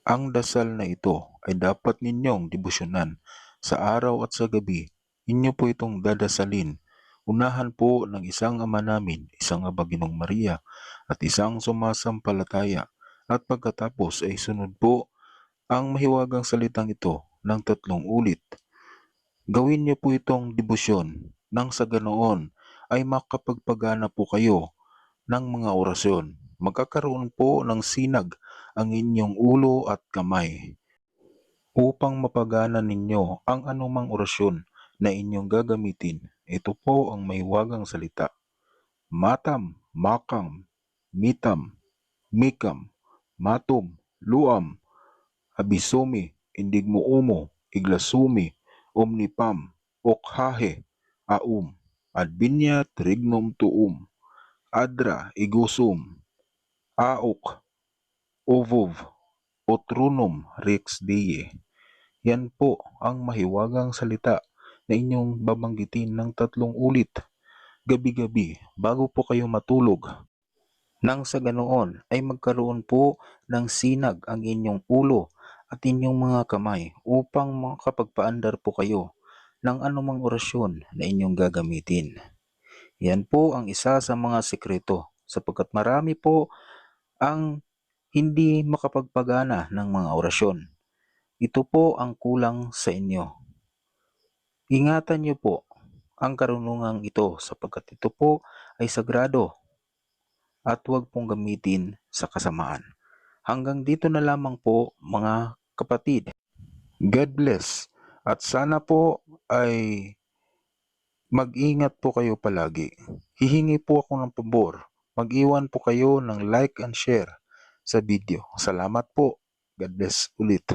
Ang dasal na ito ay dapat ninyong debosyonan sa araw at sa gabi. Inyo po itong dadasalin. Unahan po ng isang Ama namin, isang Aba Ginong Maria, at isang sumasampalataya. At pagkatapos ay sunod po ang mahiwagang salitang ito ng 3 ulit. Gawin niyo po itong debosyon nang sa ganoon ay makapagpagana po kayo ng mga orasyon. Magkakaroon po ng sinag ang inyong ulo at kamay upang mapagana ninyo ang anumang orasyon na inyong gagamitin. Ito po ang mahiwagang salita. Matam, makam, mitam, mikam, matum, luam, abisumi, indigmuumo, iglasumi, omnipam, okhahe, adbinya trignum tuum, adra igusum, aok, ovov, otrunum rex die. Yan po ang mahiwagang salita na inyong babanggitin ng 3 ulit, gabi-gabi, bago po kayo matulog. Nang sa ganoon ay magkaroon po ng sinag ang inyong ulo at inyong mga kamay upang makapagpaandar po kayo ng anumang orasyon na inyong gagamitin. Yan po ang isa sa mga sekreto sapagkat marami po ang hindi makapagpagana ng mga orasyon. Ito po ang kulang sa inyo. Ingatan niyo po ang karunungang ito sapagkat ito po ay sagrado at huwag pong gamitin sa kasamaan. Hanggang dito na lamang po mga kapatid. God bless at sana po ay mag-ingat po kayo palagi. Hihingi po ako ng pabor. Mag-iwan po kayo ng like and share sa video. Salamat po. God bless ulit.